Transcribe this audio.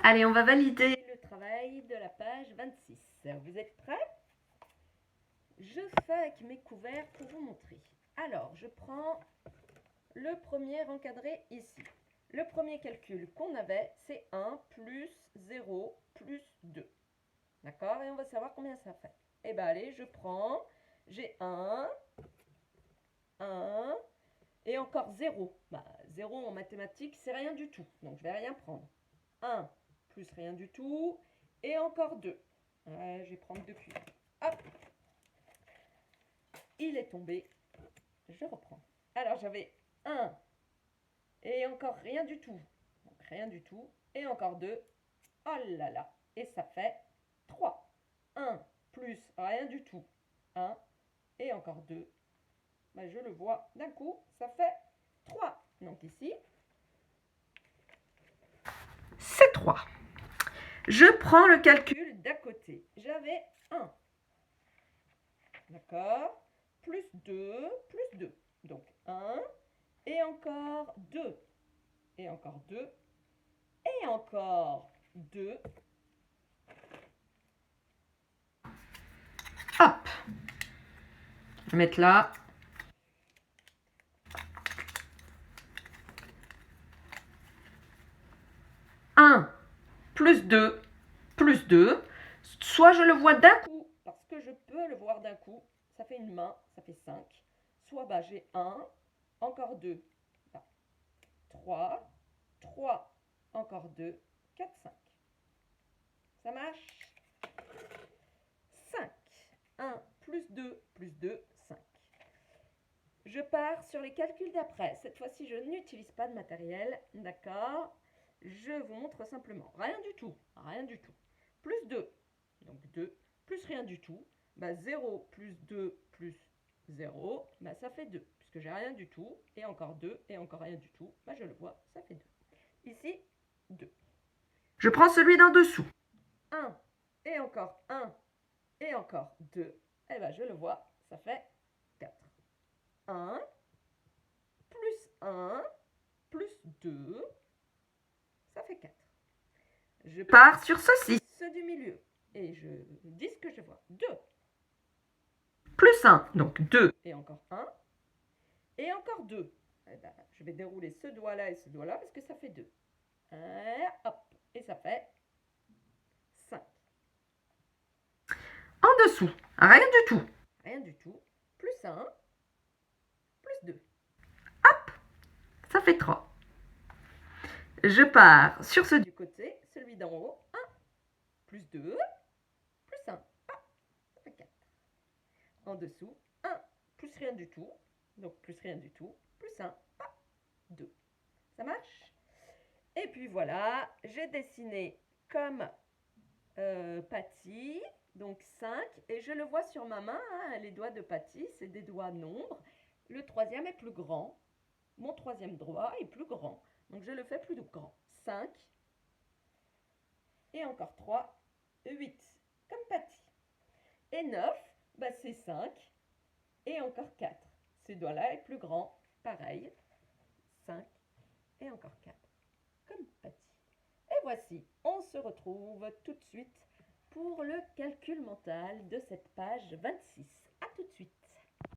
Allez, on va valider le travail de la page 26. Vous êtes prêts? Je fais avec mes couverts pour vous montrer. Alors, je prends le premier encadré ici. Le premier calcul qu'on avait, c'est 1 plus 0 plus 2. D'accord? Et on va savoir combien ça fait. Eh bien, allez, je prends, j'ai 1, et encore 0. 0 en mathématiques, c'est rien du tout. Donc, je ne vais rien prendre. 1 plus rien du tout, et encore 2. Je vais prendre 2 cuillères. Hop! Il est tombé. Je reprends. Alors, j'avais 1, et encore rien du tout. Donc, rien du tout, et encore 2. Oh là là! Et ça fait 3. 1 plus rien du tout. 1, et encore 2. Je le vois d'un coup, ça fait 3. Donc ici, c'est 3. Je prends le calcul d'à côté. J'avais 1. D'accord? Plus 2, plus 2. Donc 1, et encore 2. Et encore 2. Et encore 2. Hop! Je vais mettre là. Plus 2, plus 2. Soit je le vois d'un coup, parce que je peux le voir d'un coup. Ça fait une main, ça fait 5. Soit j'ai 1, encore 2, 3, 3, encore 2, 4, 5. Ça marche? 5. 1 plus 2 plus 2, 5. Je pars sur les calculs d'après. Cette fois-ci, je n'utilise pas de matériel. D'accord? Je vous montre simplement. Rien du tout. Rien du tout. Plus 2. Donc 2. Plus rien du tout. 0 plus 2 plus 0. Ça fait 2. Puisque j'ai rien du tout. Et encore 2. Et encore rien du tout. Je le vois. Ça fait 2. Ici, 2. Je prends celui d'en dessous. 1. Et encore 1. Et encore 2. Je le vois. Ça fait 4. 1, plus 1, plus 2, ça fait 4. Je pars sur ceci, ce du milieu, et je dis ce que je vois. 2, plus 1, donc 2, et encore 1, et encore 2. Je vais dérouler ce doigt-là et ce doigt-là, parce que ça fait 2. Hop, et ça fait 5. En dessous, rien du tout. Rien du tout. Plus 1, plus 2. Hop, ça fait 3. Je pars sur ce du côté, celui d'en haut. 1, plus 2, plus 1. Ah, ça fait 4. En dessous, 1, plus rien du tout. Donc plus rien du tout, plus 1, 2. Ça marche? Et puis voilà, j'ai dessiné comme Patty, donc 5. Et je le vois sur ma main, les doigts de Patty, c'est des doigts nombres. Le troisième est plus grand. Mon troisième doigt est plus grand. Donc je le fais plus grand. 5. Et encore 3, 8. Comme Patty. Et 9, c'est 5. Et encore 4. Ce doigt-là est plus grand. Pareil. 5. Et encore 4. Comme Patty. Et voici, on se retrouve tout de suite pour le calcul mental de cette page 26. A tout de suite.